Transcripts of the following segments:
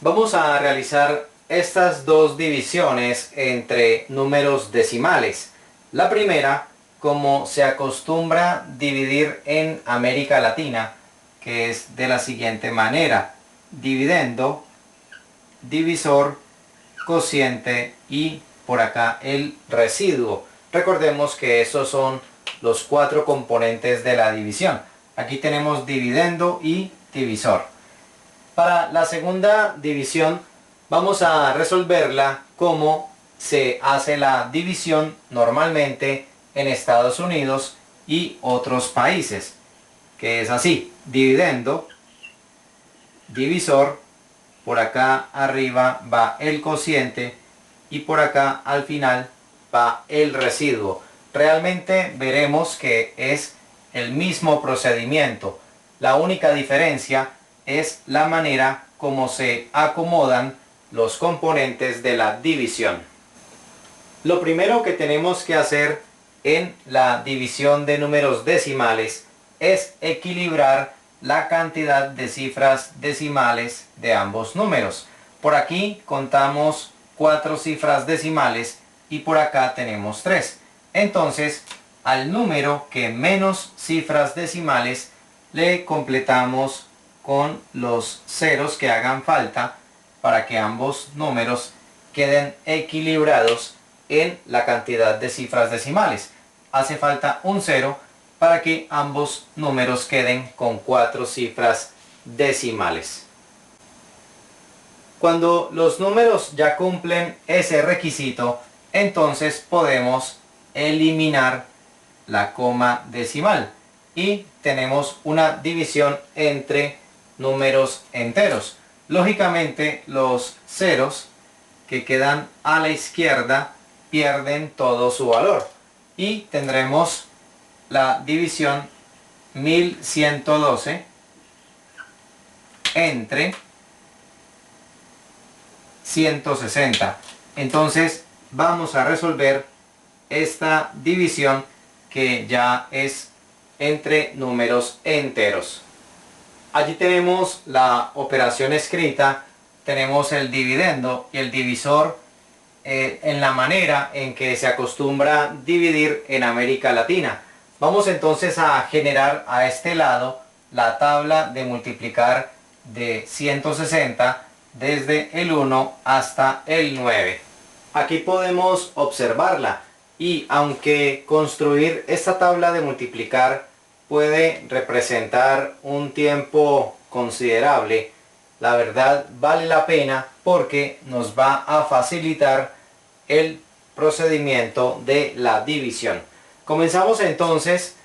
Vamos a realizar estas dos divisiones entre números decimales. La primera, como se acostumbra dividir en América Latina, que es de la siguiente manera: dividendo, divisor, cociente y por acá el residuo. Recordemos que esos son los cuatro componentes de la división. Aquí tenemos dividendo y divisor. Para la segunda división vamos a resolverla como se hace la división normalmente en Estados Unidos y otros países, que es así: dividendo, divisor, por acá arriba va el cociente y por acá al final va el residuo. Realmente veremos que es el mismo procedimiento. La única diferencia es la manera como se acomodan los componentes de la división. Lo primero que tenemos que hacer en la división de números decimales es equilibrar la cantidad de cifras decimales de ambos números. Por aquí contamos 4 cifras decimales y por acá tenemos 3. Entonces, al número que menos cifras decimales le completamos con los ceros que hagan falta para que ambos números queden equilibrados en la cantidad de cifras decimales. Hace falta un 0 para que ambos números queden con 4 cifras decimales. Cuando los números ya cumplen ese requisito, entonces podemos eliminar la coma decimal y tenemos una división entre números enteros. Lógicamente, los ceros que quedan a la izquierda pierden todo su valor y tendremos la división 1112 entre 160. Entonces vamos a resolver esta división que ya es entre números enteros. Allí tenemos la operación escrita, tenemos el dividendo y el divisor en la manera en que se acostumbra dividir en América Latina. Vamos entonces a generar a este lado la tabla de multiplicar de 160 desde el 1 hasta el 9. Aquí podemos observarla y aunque construir esta tabla de multiplicar puede representar un tiempo considerable, la verdad vale la pena porque nos va a facilitar el procedimiento de la división. Comenzamos entonces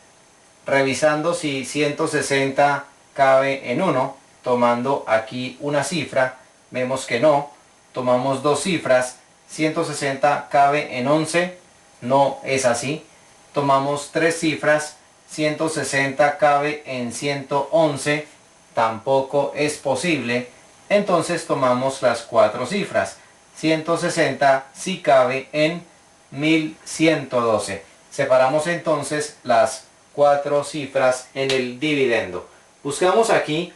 revisando si 160 cabe en 1, tomando aquí una cifra. Vemos que no. Tomamos dos cifras. 160 cabe en 11. No es así. Tomamos tres cifras. 160 cabe en 111. Tampoco es posible. Entonces tomamos las cuatro cifras. 160 sí cabe en 1112. Separamos entonces las cuatro cifras en el dividendo. Buscamos aquí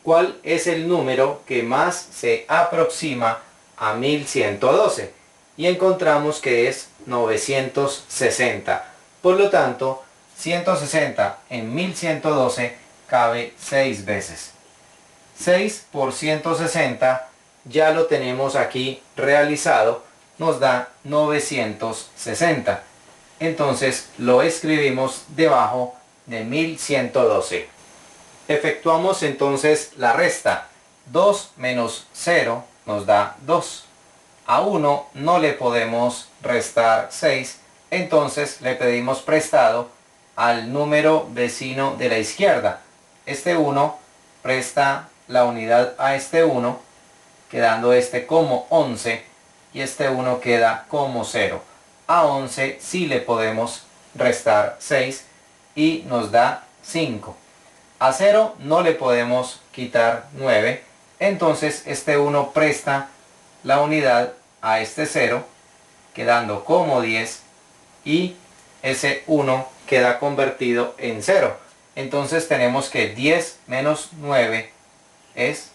cuál es el número que más se aproxima a 1112 y encontramos que es 960. Por lo tanto, 160 en 1112 cabe 6 veces. 6 por 160 ya lo tenemos aquí realizado, nos da 960. Entonces lo escribimos debajo de 1112. Efectuamos entonces la resta. 2 menos 0 nos da 2. A 1 no le podemos restar 6, entonces le pedimos prestado al número vecino de la izquierda. Este 1 presta la unidad a este 1, quedando este como 11 y este 1 queda como 0. A 11 sí le podemos restar 6 y nos da 5. A 0 no le podemos quitar 9, entonces este 1 presta la unidad a este 0, quedando como 10 y ese 1 queda convertido en 0. Entonces tenemos que 10 menos 9 es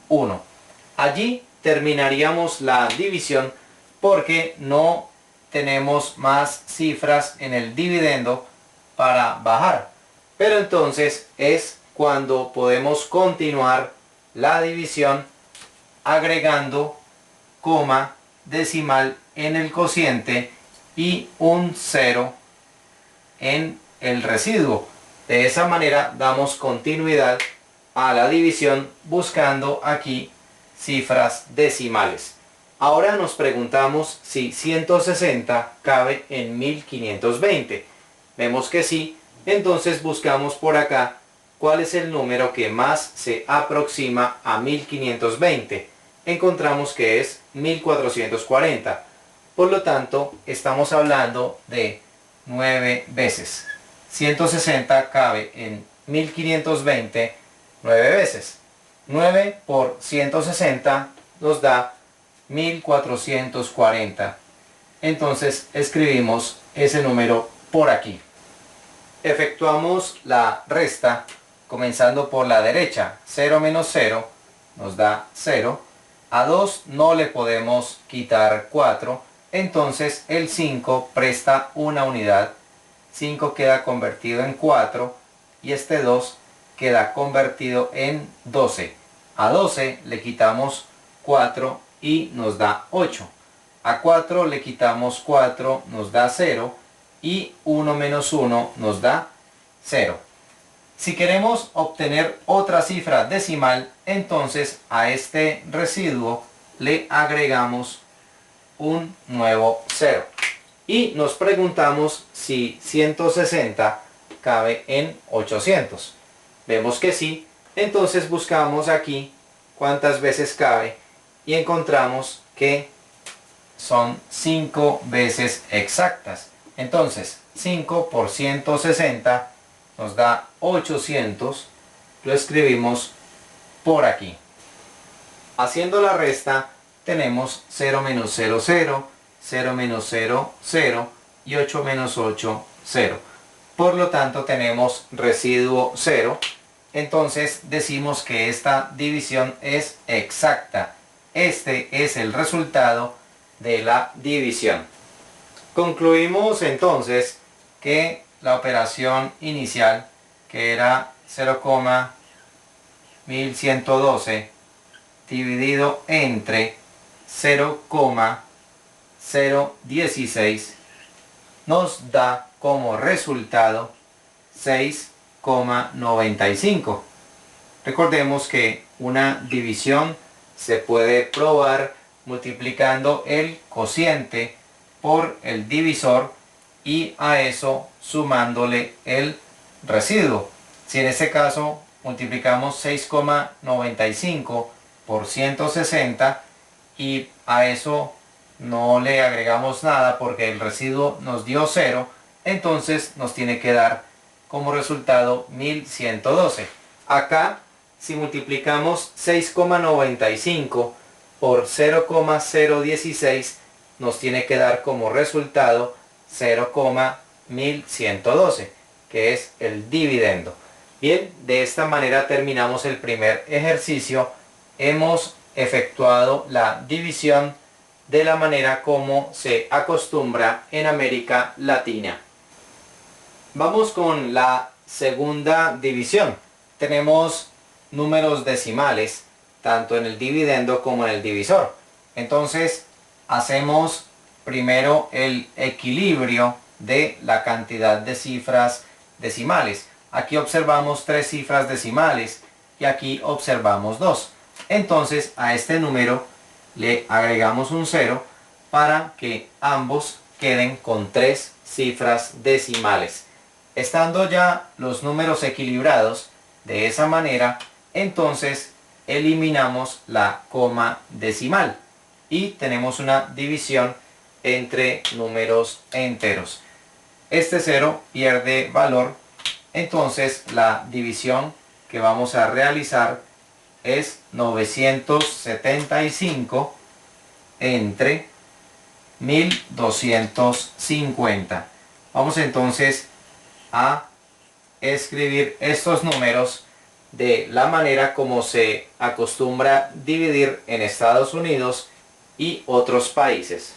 1. Allí terminaríamos la división porque no tenemos más cifras en el dividendo para bajar. Pero entonces es cuando podemos continuar la división agregando coma decimal en el cociente y un 0 en el residuo. De esa manera damos continuidad a la división buscando aquí cifras decimales. Ahora nos preguntamos si 160 cabe en 1520. Vemos que sí, entonces buscamos por acá cuál es el número que más se aproxima a 1520. Encontramos que es 1440. Por lo tanto, estamos hablando de 9 veces. 160 cabe en 1520 9 veces. 9 por 160 nos da 1440. Entonces escribimos ese número por aquí. Efectuamos la resta comenzando por la derecha. 0 menos 0 nos da 0. A 2 no le podemos quitar 4. Entonces el 5 presta una unidad. 5 queda convertido en 4 y este 2 queda convertido en 12. A 12 le quitamos 4 y nos da 8. A 4 le quitamos 4, nos da 0 y 1 menos 1 nos da 0. Si queremos obtener otra cifra decimal, entonces a este residuo le agregamos un nuevo 0. Y nos preguntamos si 160 cabe en 800. Vemos que sí, entonces buscamos aquí cuántas veces cabe y encontramos que son 5 veces exactas. Entonces 5 por 160 nos da 800, lo escribimos por aquí. Haciendo la resta tenemos 0 menos 0, 0, 0 menos 0, 0 y 8 menos 8, 0. Por lo tanto tenemos residuo 0. Entonces decimos que esta división es exacta. Este es el resultado de la división. Concluimos entonces que la operación inicial, que era 0,1112 dividido entre 0,016, nos da como resultado 6,95. Recordemos que una división se puede probar multiplicando el cociente por el divisor y a eso sumándole el residuo. Si en este caso multiplicamos 6,95 por 160 y a eso no le agregamos nada porque el residuo nos dio 0, entonces nos tiene que dar como resultado 1112. Acá, si multiplicamos 6,95 por 0,016, nos tiene que dar como resultado 0,1112, que es el dividendo. Bien, de esta manera terminamos el primer ejercicio. Hemos efectuado la división de la manera como se acostumbra en América Latina. Vamos con la segunda división. Tenemos números decimales, tanto en el dividendo como en el divisor. Entonces, hacemos primero el equilibrio de la cantidad de cifras decimales. Aquí observamos 3 cifras decimales y aquí observamos 2. Entonces, a este número le agregamos un 0 para que ambos queden con 3 cifras decimales. Estando ya los números equilibrados de esa manera, entonces eliminamos la coma decimal y tenemos una división entre números enteros. Este 0 pierde valor, entonces la división que vamos a realizar es 975 entre 1250. Vamos entonces a escribir estos números de la manera como se acostumbra dividir en Estados Unidos y otros países.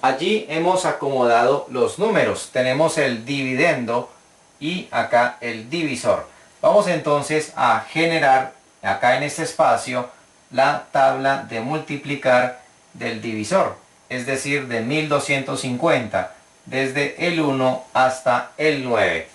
Allí hemos acomodado los números. Tenemos el dividendo y acá el divisor. Vamos entonces a generar acá en este espacio la tabla de multiplicar del divisor, es decir, de 1250, desde el 1 hasta el 9.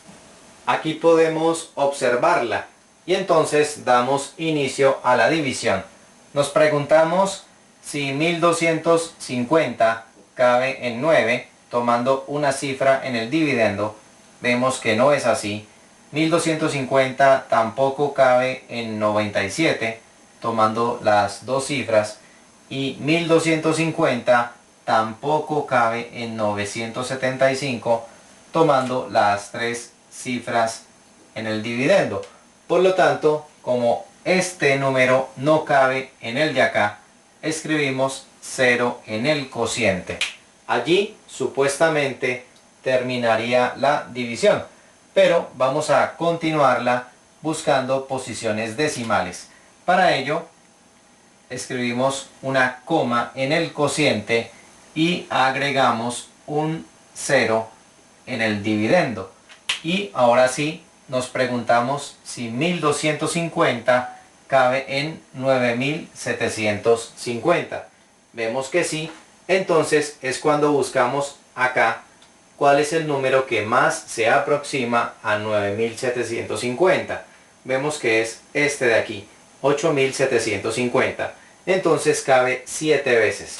Aquí podemos observarla y entonces damos inicio a la división. Nos preguntamos si 1250 cabe en 9, tomando una cifra en el dividendo. Vemos que no es así. 1250 tampoco cabe en 97, tomando las dos cifras. Y 1250 tampoco cabe en 975, tomando las tres cifras en el dividendo. Por lo tanto, como este número no cabe en el de acá, escribimos 0 en el cociente. Allí supuestamente terminaría la división, pero vamos a continuarla buscando posiciones decimales. Para ello escribimos una coma en el cociente y agregamos un 0 en el dividendo. Y ahora sí nos preguntamos si 1250 cabe en 9750. Vemos que sí. Entonces es cuando buscamos acá cuál es el número que más se aproxima a 9750. Vemos que es este de aquí, 8750. Entonces cabe 7 veces.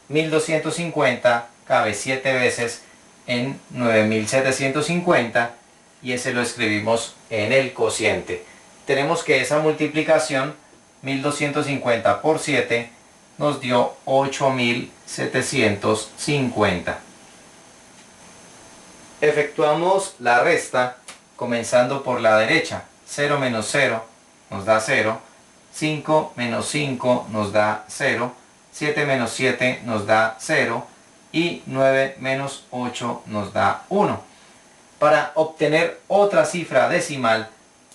1250 cabe 7 veces en 9750 y ese lo escribimos en el cociente. Tenemos que esa multiplicación, 1250 por 7, nos dio 8750. Efectuamos la resta comenzando por la derecha. 0 menos 0 nos da 0. 5 menos 5 nos da 0. 7 menos 7 nos da 0. Y 9 menos 8 nos da 1. Para obtener otra cifra decimal,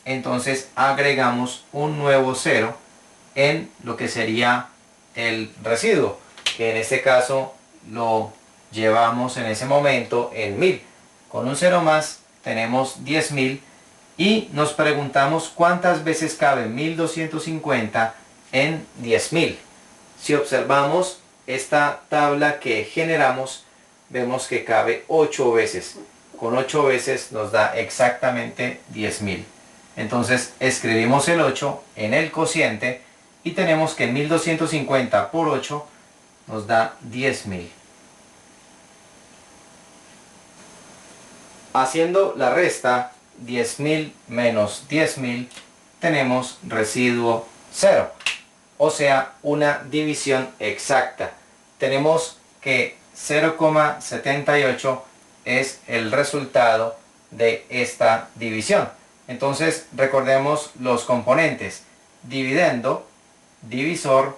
entonces agregamos un nuevo 0 en lo que sería el residuo, que en este caso lo llevamos en ese momento en 1000. Con un 0 más tenemos 10.000 y nos preguntamos cuántas veces cabe 1250 en 10.000. Si observamos esta tabla que generamos, vemos que cabe 8 veces. Con 8 veces nos da exactamente 10.000. Entonces escribimos el 8 en el cociente y tenemos que 1250 por 8 nos da 10.000. Haciendo la resta, 10.000 menos 10.000, tenemos residuo 0. O sea, una división exacta. Tenemos que 0,78 es el resultado de esta división. Entonces recordemos los componentes: dividendo, divisor,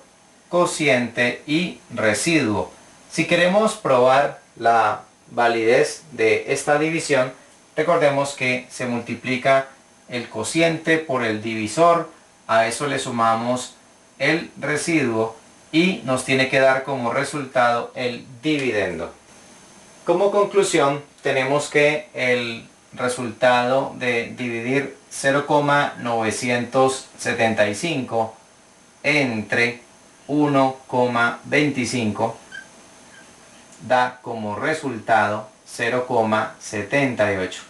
cociente y residuo. Si queremos probar la validez de esta división, recordemos que se multiplica el cociente por el divisor, a eso le sumamos el residuo y nos tiene que dar como resultado el dividendo. Como conclusión, tenemos que el resultado de dividir 0,975 entre 1,25 da como resultado 0,78.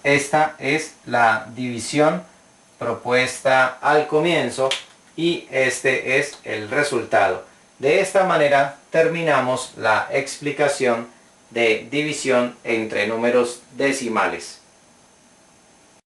Esta es la división propuesta al comienzo y este es el resultado. De esta manera terminamos la explicación de división entre números decimales.